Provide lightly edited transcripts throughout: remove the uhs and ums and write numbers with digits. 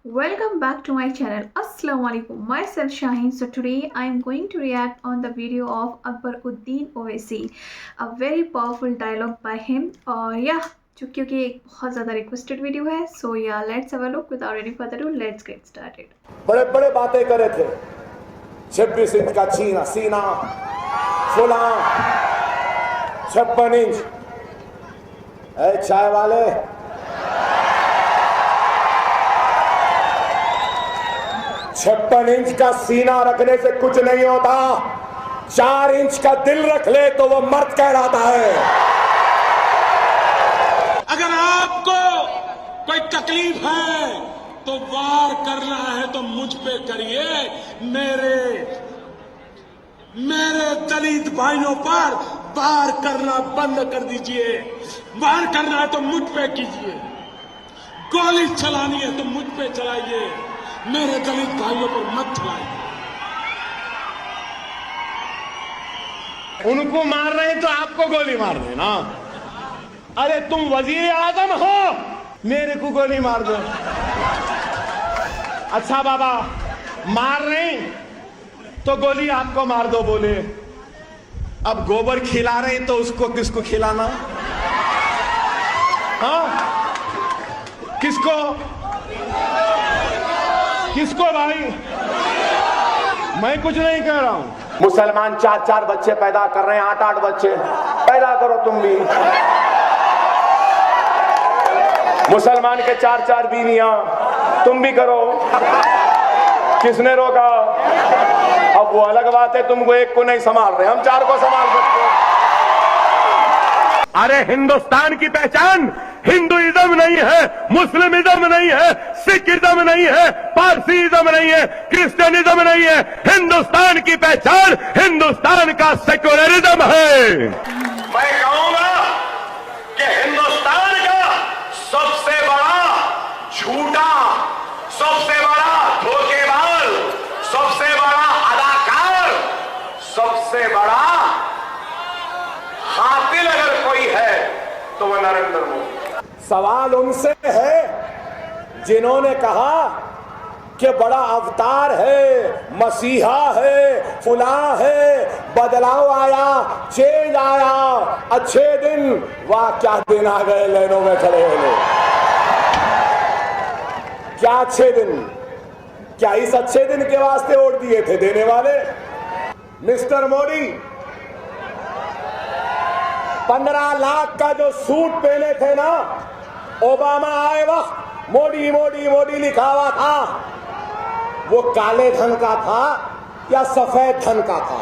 Welcome back to my channel. Assalamu alaikum. Myself Shaheen. So today I am going to react on the video of Akbaruddin Owaisi, a very powerful dialogue by him. और yeah, क्योंकि एक बहुत ज़्यादा requested video है, so yeah, let's have a look. Without any further ado, let's get started. बड़े बड़े बातें करे थे, 26 इंच का सीना, फुला 56 इंच। चाय वाले, 56 इंच का सीना रखने से कुछ नहीं होता, 4 इंच का दिल रख ले तो वो मर्द कहलाता है। अगर आपको कोई तकलीफ है तो वार करना है तो मुझ पे करिए, मेरे दलित भाइयों पर वार करना बंद कर दीजिए। वार करना है तो मुझ पे कीजिए, गोली चलानी है तो मुझ पे चलाइए, मेरे दलित भाइयों पर मत चलाइए। उनको मार रहे हैं तो आपको गोली मार देना। अरे तुम वजीर आजम हो, मेरे को गोली मार दो। अच्छा बाबा, मार रहे तो गोली आपको मार दो बोले। अब गोबर खिला रहे तो उसको किसको खिलाना? हाँ, किसको भाई? मैं कुछ नहीं कह रहा हूं। मुसलमान 4-4 बच्चे पैदा कर रहे हैं, 8-8 बच्चे पैदा करो तुम भी। मुसलमान के 4-4 बीवियां तुम भी करो, किसने रोका? अब वो अलग बात है, तुमको एक को नहीं संभाल रहे, हम 4 को संभाल सकते हैं। अरे हिंदुस्तान की पहचान हिंदुइज्म नहीं है, मुस्लिमिज्म नहीं है, सिखिज्म नहीं है, पारसीइज्म नहीं है, क्रिश्चियनिज्म नहीं है। हिंदुस्तान की पहचान हिंदुस्तान का सेक्युलरिज्म है। मैं कहूंगा कि हिंदुस्तान का सबसे बड़ा झूठा, सबसे बड़ा धोखेबाज, सबसे बड़ा अदाकार, सबसे बड़ा कातिल अगर कोई है तो वह नरेंद्र मोदी। सवाल उनसे है जिन्होंने कहा कि बड़ा अवतार है, मसीहा है, फुला है, बदलाव आया, चेंज आया, अच्छे दिन। वाह क्या दिन आ गए, लाइनों में खड़े हैं लोग। क्या अच्छे दिन, क्या इस अच्छे दिन के वास्ते वोट दिए थे देने वाले? मिस्टर मोदी 15 लाख का जो सूट पहने थे ना, ओबामा आए वक्त मोदी मोदी मोदी लिखा हुआ था, वो काले धन का था या सफेद धन का था?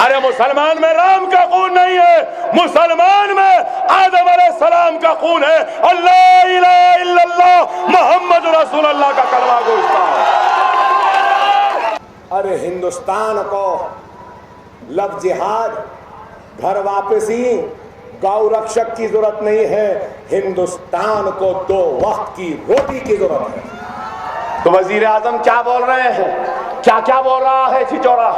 अरे मुसलमान में राम का खून नहीं है, मुसलमान में आदम अलैहिस्सलाम का खून है। अल्लाह इलाहा इल्लल्लाह मोहम्मद रसूलुल्लाह का कलमा गूंजता है। अरे हिंदुस्तान को लव जिहाद, घर वापसी, गौ रक्षक की जरूरत नहीं है, हिंदुस्तान को 2 वक्त की रोटी की जरूरत है। तो वजीर आजम क्या बोल रहे हैं? क्या क्या बोल रहा है छिचोरा?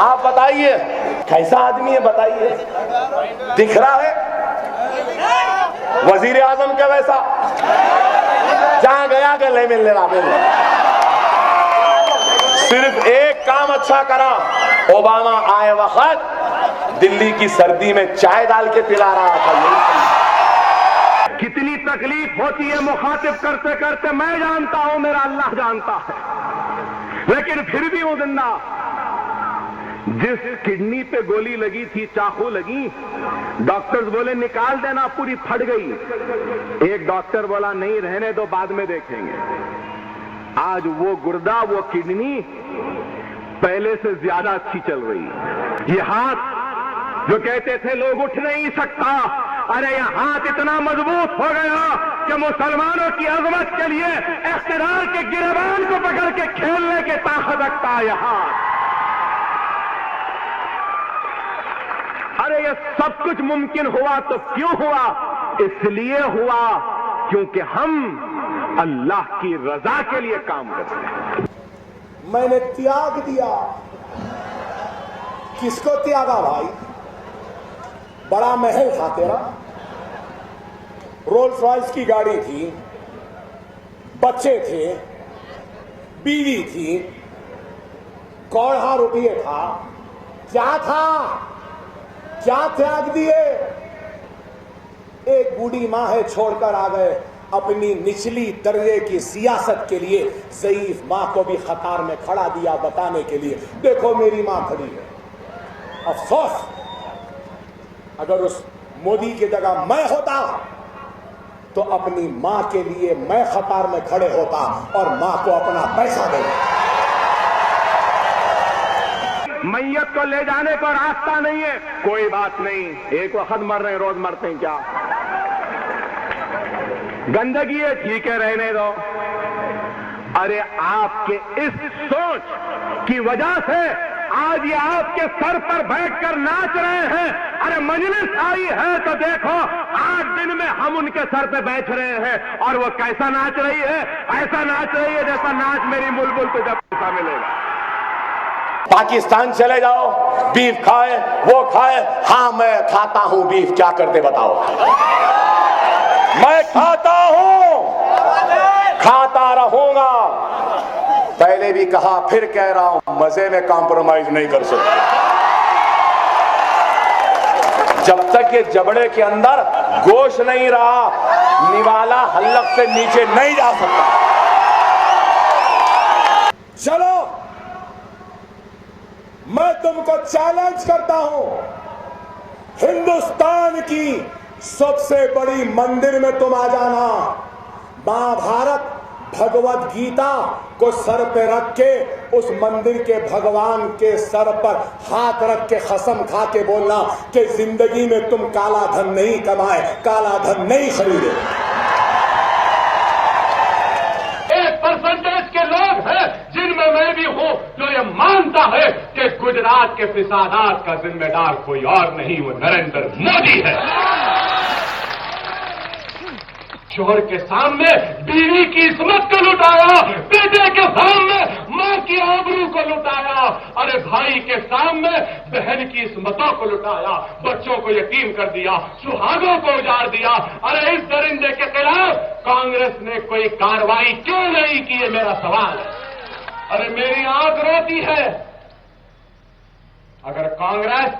आप बताइए, कैसा आदमी है बताइए? दिख रहा है वजीर आजम के वैसा? जहां गया गले मिलने रहा। सिर्फ एक काम अच्छा करा, ओबामा आए वक्त दिल्ली की सर्दी में चाय डाल के पिला रहा था। कितनी तकलीफ होती है मुखातिब करते करते मैं जानता हूं, मेरा अल्लाह जानता है, लेकिन फिर भी वो जिंदा। जिस किडनी पे गोली लगी थी, चाकू लगी, डॉक्टर्स बोले निकाल देना, पूरी फट गई। एक डॉक्टर बोला नहीं रहने दो, बाद में देखेंगे। आज वो गुर्दा, वो किडनी पहले से ज्यादा अच्छी चल रही। ये हाथ जो कहते थे लोग उठ नहीं सकता, अरे ये हाथ इतना मजबूत हो गया कि मुसलमानों की अजमत के लिए इख्तिदार के गिरबान को पकड़ के खेलने के ताकत रखता है यह हाथ। अरे ये सब कुछ मुमकिन हुआ तो क्यों हुआ? इसलिए हुआ क्योंकि हम अल्लाह की रजा के लिए काम करते हैं। मैंने त्याग दिया। किसको त्यागा भाई? बड़ा महल था तेरा, रोल्स रॉयस की गाड़ी थी, बच्चे थे, बीवी थी, कौड़ा रुपये था, क्या था, क्या त्याग दिए? एक बूढ़ी मां है, छोड़कर आ गए। अपनी निचली दर्जे की सियासत के लिए ज़ईफ मां को भी कतार में खड़ा दिया, बताने के लिए देखो मेरी मां खड़ी है। अफसोस, अगर उस मोदी की जगह मैं होता तो अपनी मां के लिए मैं कतार में खड़े होता और मां को अपना पैसा देता। मैयत को ले जाने को रास्ता नहीं है, कोई बात नहीं, एक वक्त मर रहे हैं, रोज मरते हैं, क्या गंदगी है, ठीक है, रहने दो। अरे आपके इस सोच की वजह से आज ये आपके सर पर बैठकर नाच रहे हैं। अरे मजलिस आई है तो देखो, 8 दिन में हम उनके सर पे बैठ रहे हैं और वो कैसा नाच रही है, ऐसा नाच रही है जैसा नाच मेरी बुलबुल को जब पैसा मिलेगा। पाकिस्तान चले जाओ, बीफ खाए, वो खाए, हाँ मैं खाता हूं बीफ, क्या करते बताओ? मैं खाता हूं, खाता रहूंगा। पहले भी कहा, फिर कह रहा हूं, मजे में कॉम्प्रोमाइज नहीं कर सकते। जब तक ये जबड़े के अंदर गोश्त नहीं रहा, निवाला हल्लक से नीचे नहीं जा सकता। चलो, मैं तुमको चैलेंज करता हूं, हिंदुस्तान की सबसे बड़ी मंदिर में तुम आ जाना। महाभारत, भगवत गीता को सर पे रख के उस मंदिर के भगवान के सर पर हाथ रख के कसम खा के बोलना कि जिंदगी में तुम काला धन नहीं कमाए, काला धन नहीं खरीदे। 1% के लोग हैं जिनमें मैं भी हूं जो ये मानता है कि गुजरात के फिसादात का जिम्मेदार कोई और नहीं, वो नरेंद्र मोदी है। शोहर के सामने बीवी की इस्मत को लुटाया, बेटे के सामने मां की आबरू को लुटाया, अरे भाई के सामने बहन की इस्मतों को लुटाया, बच्चों को यतीम कर दिया, सुहागों को उजाड़ दिया। अरे इस दरिंदे के खिलाफ कांग्रेस ने कोई कार्रवाई क्यों नहीं की, है मेरा सवाल है। अरे मेरी आंख रोती है। अगर कांग्रेस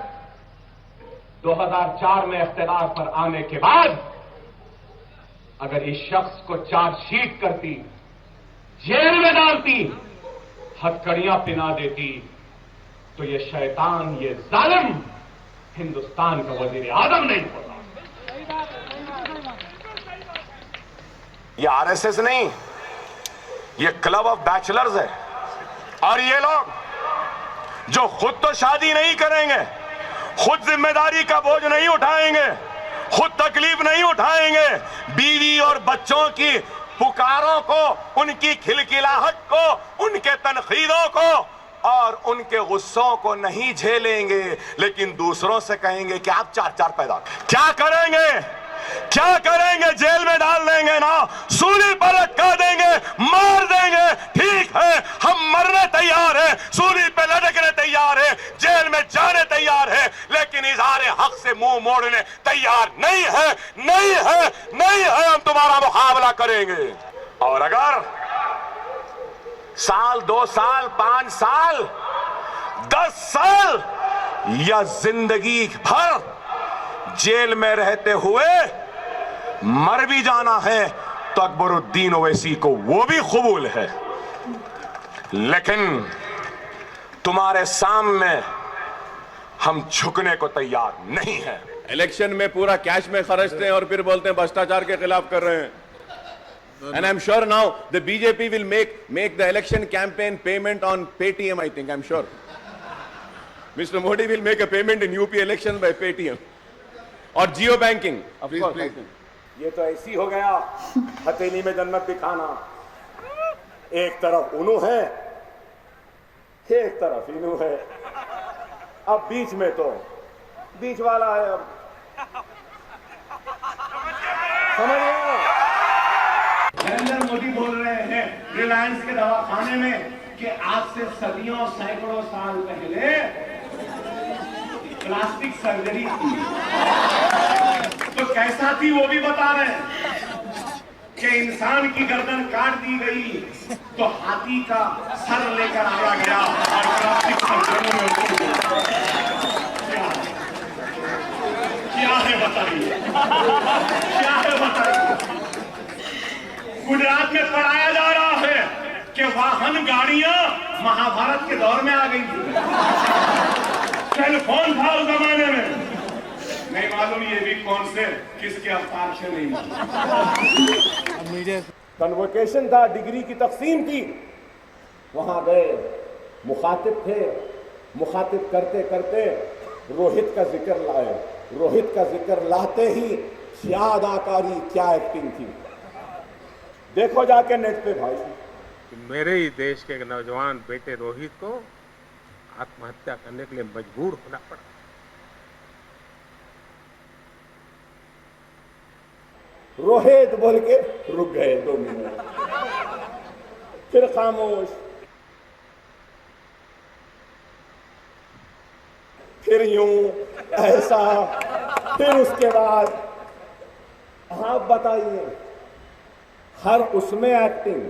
2004 में इख्तियार पर आने के बाद अगर इस शख्स को चार्जशीट करती, जेल में डालती, हथकड़ियां पिना देती, तो ये शैतान, ये जालिम हिंदुस्तान का वजीर आजम नहीं होता। ये आरएसएस नहीं, ये क्लब ऑफ बैचलर्स है। और ये लोग जो खुद तो शादी नहीं करेंगे, खुद जिम्मेदारी का बोझ नहीं उठाएंगे, खुद तकलीफ नहीं उठाएंगे, बीवी और बच्चों की पुकारों को, उनकी खिलखिलाहट को, उनके तनखीदों को और उनके गुस्सों को नहीं झेलेंगे, लेकिन दूसरों से कहेंगे कि आप 4-4 पैदा क्या करेंगे, क्या करेंगे? जेल में डाल देंगे ना, सूली पर लटका देंगे, मार देंगे, ठीक है, हम मरने तैयार हैं, सूली पे लटकने तैयार हैं, जेल में जाने तैयार हैं, लेकिन इज़हारे हक से मुंह मोड़ने तैयार नहीं है, नहीं है, नहीं है। हम तुम्हारा मुकाबला करेंगे। और अगर साल, 2 साल, 5 साल, 10 साल या जिंदगी भर जेल में रहते हुए मर भी जाना है तो अकबरुद्दीन ओवैसी को वो भी कबूल है, लेकिन तुम्हारे सामने हम झुकने को तैयार नहीं हैं। इलेक्शन में पूरा कैश में खर्चते हैं और फिर बोलते हैं भ्रष्टाचार के खिलाफ कर रहे हैं। And I'm sure now the BJP will make the election campaign payment on Paytm. I think, I'm sure. Mr. Modi will make a payment in UP election by Paytm or Jio banking. Of course. ये तो ऐसी हो गया हथेली में जन्नत दिखाना। एक तरफ उनु है, एक तरफ इनु है, अब बीच में तो बीच वाला है। अब समझ गया? नरेंद्र मोदी बोल रहे हैं रिलायंस के दवाखाने में कि आज से सदियों, सैकड़ों साल पहले प्लास्टिक सर्जरी की तो कैसा थी वो भी बता रहे हैं कि इंसान की गर्दन काट दी गई तो हाथी का सर लेकर आया गया और प्लास्टिक कंटेनर में उसको दिया। क्या है बताइए, क्या है बताइए। गुजरात में पढ़ाया जा रहा है कि वाहन गाड़ियां महाभारत के दौर में आ गई थी, टेलीफोन था उस जमाने में। नहीं मालूम ये भी कौन से किसके अवतार से नहीं मालूम। कन्वोकेशन था, डिग्री की तकसीम थी, वहां गए, मुखातिब थे, मुखातिब करते करते रोहित का जिक्र लाए। रोहित का जिक्र लाते ही क्या अदाकारी, क्या एक्टिंग थी, देखो जाके नेट पे भाई। मेरे ही देश के नौजवान बेटे रोहित को आत्महत्या करने के लिए मजबूर होना पड़ा। रोहित बोल के रुक गए 2 मिनट, फिर खामोश, फिर यूं ऐसा, फिर उसके बाद आप बताइए, हर उसमें एक्टिंग।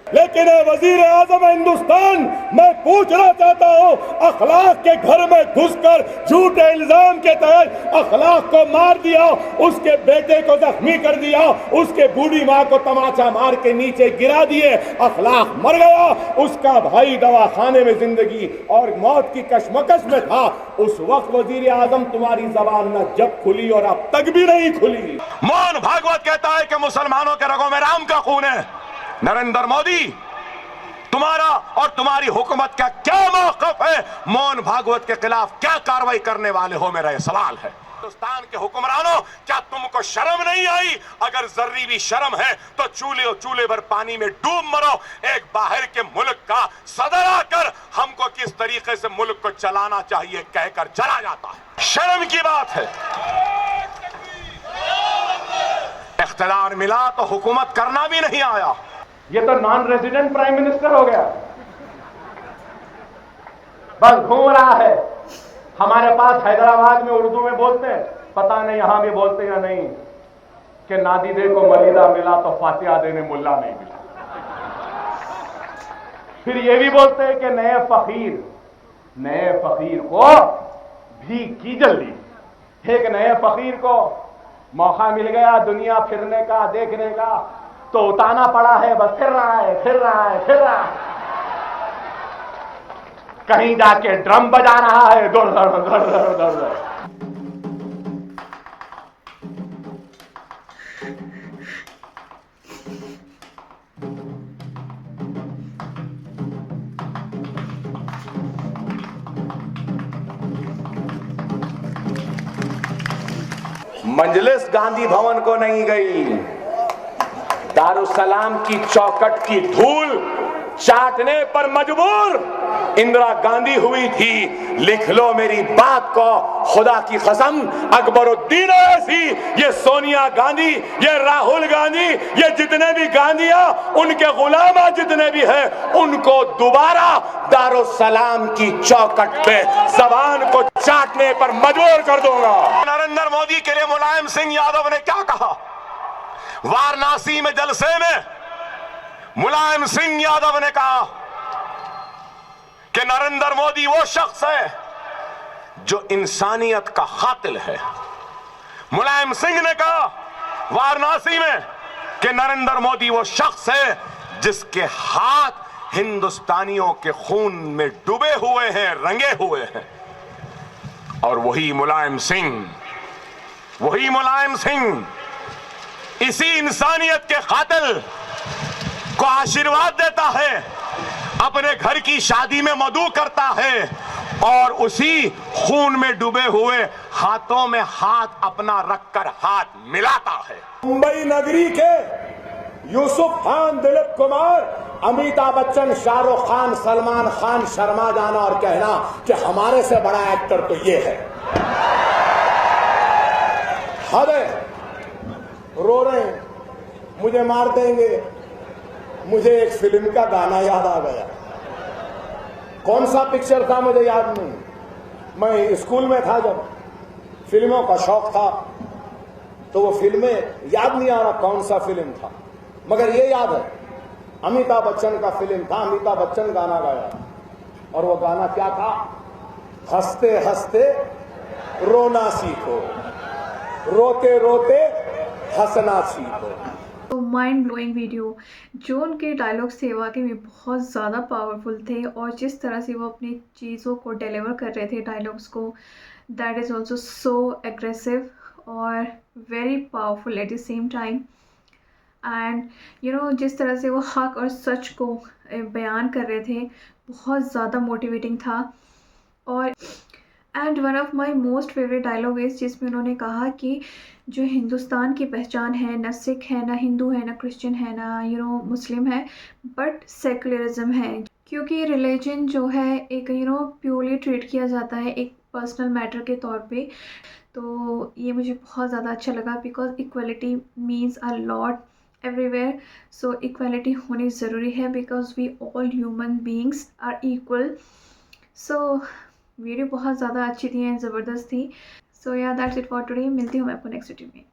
लेकिन वजीर आजम हिंदुस्तान, मैं पूछना चाहता हूं, अखलाक के घर में घुसकर झूठे इल्जाम के तहत अखलाक को मार दिया, उसके बेटे को जख्मी कर दिया, उसके बूढ़ी मां को तमाचा मार के नीचे गिरा दिए, अखलाक मर गया, उसका भाई दवाखाने में जिंदगी और मौत की कशमकश में था। उस वक्त वजीर आजम तुम्हारी जबान न जब खुली और अब तक भी नहीं खुली। मोहन भागवत कहता है कि मुसलमानों के रगों में राम का खून है। नरेंद्र मोदी, तुम्हारा और तुम्हारी हुकूमत का क्या मौक़िफ़ है? मोहन भागवत के खिलाफ क्या कार्रवाई करने वाले हो? मेरा यह सवाल है। हिंदुस्तान के हुक्मरानों, क्या तुमको शर्म नहीं आई? अगर जर्री भी शर्म है तो चूल्हे भर पानी में डूब मरो। एक बाहर के मुल्क का सदर आकर हमको किस तरीके से मुल्क को चलाना चाहिए कहकर चला जाता है। शर्म की बात है। इख्तियार मिला तो हुकूमत करना भी नहीं आया। ये तो नॉन रेजिडेंट प्राइम मिनिस्टर हो गया, बस घूम रहा है। हमारे पास हैदराबाद में उर्दू में बोलते हैं, पता नहीं यहां भी बोलते या नहीं, कि नादीदे को मलीदा मिला तो फातिहा देने मुल्ला नहीं मिला। फिर ये भी बोलते हैं कि नए फकीर को भीख की जल्दी। एक नए फकीर को मौका मिल गया दुनिया फिरने का, देखने का, तो उताना पड़ा है, बस फिर रहा है। कहीं जाके ड्रम बजा रहा है, दौड़। मंजलिस गांधी भवन को नहीं गई, दारुसलाम की चौखट की धूल चाटने पर मजबूर इंदिरा गांधी हुई थी। लिख लो मेरी बात को, खुदा की कसम, अकबरुद्दीन ओवैसी, ये सोनिया गांधी, ये राहुल गांधी, ये जितने भी गांधियां, उनके गुलाम जितने भी हैं, उनको दोबारा दारुसलाम की चौखट पे जबान को चाटने पर मजबूर कर दूंगा। नरेंद्र मोदी के लिए मुलायम सिंह यादव ने क्या कहा? वाराणसी में जलसे में मुलायम सिंह यादव ने कहा कि नरेंद्र मोदी वो शख्स है जो इंसानियत का कातिल है। मुलायम सिंह ने कहा वाराणसी में कि नरेंद्र मोदी वो शख्स है जिसके हाथ हिंदुस्तानियों के खून में डूबे हुए हैं, रंगे हुए हैं। और वही मुलायम सिंह इसी इंसानियत के कातिल को आशीर्वाद देता है, अपने घर की शादी में मदू करता है और उसी खून में डूबे हुए हाथों में हाथ अपना रखकर हाथ मिलाता है। मुंबई नगरी के यूसुफ खान, दिलीप कुमार, अमिताभ बच्चन, शाहरुख खान, सलमान खान शर्मा जाना और कहना कि हमारे से बड़ा एक्टर तो ये है। हद है, रो रहे हैं, मुझे मार देंगे। मुझे एक फिल्म का गाना याद आ गया, कौन सा पिक्चर था मुझे याद नहीं। मैं स्कूल में था जब, फिल्मों का शौक था, तो वो फिल्में याद नहीं आ रहा कौन सा फिल्म था, मगर ये याद है अमिताभ बच्चन का फिल्म था, अमिताभ बच्चन गाना गाया और वो गाना क्या था? हंसते हंसते रोना सीखो, रोते रोते हंसना सीखो। तो माइंड ब्लोइंग वीडियो, जो उनके डायलॉग्स थे वाकई में बहुत ज़्यादा पावरफुल थे, और जिस तरह से वो अपनी चीज़ों को डिलीवर कर रहे थे डायलॉग्स को, that is also so aggressive और very powerful at the same time. And जिस तरह से वो हक और सच को बयान कर रहे थे बहुत ज़्यादा मोटिवेटिंग था। और and one of my most favourite dialogue is जिसमें उन्होंने कहा कि जो हिंदुस्तान की पहचान है, ना सिख है, ना हिंदू है, ना क्रिश्चियन है, ना मुस्लिम है, बट सेकुलरिज्म है। क्योंकि रिलीजन जो है एक प्योरली ट्रीट किया जाता है एक पर्सनल मैटर के तौर पे। तो ये मुझे बहुत ज़्यादा अच्छा लगा because equality means a lot everywhere. So equality होनी ज़रूरी है because we all human beings are equal. So video बहुत ज़्यादा अच्छी थी एंड ज़बरदस्त थी। सो या दैट्स इट फॉर टुडे। मिलती हूँ मैं आपको नेक्स्ट वीडियो में।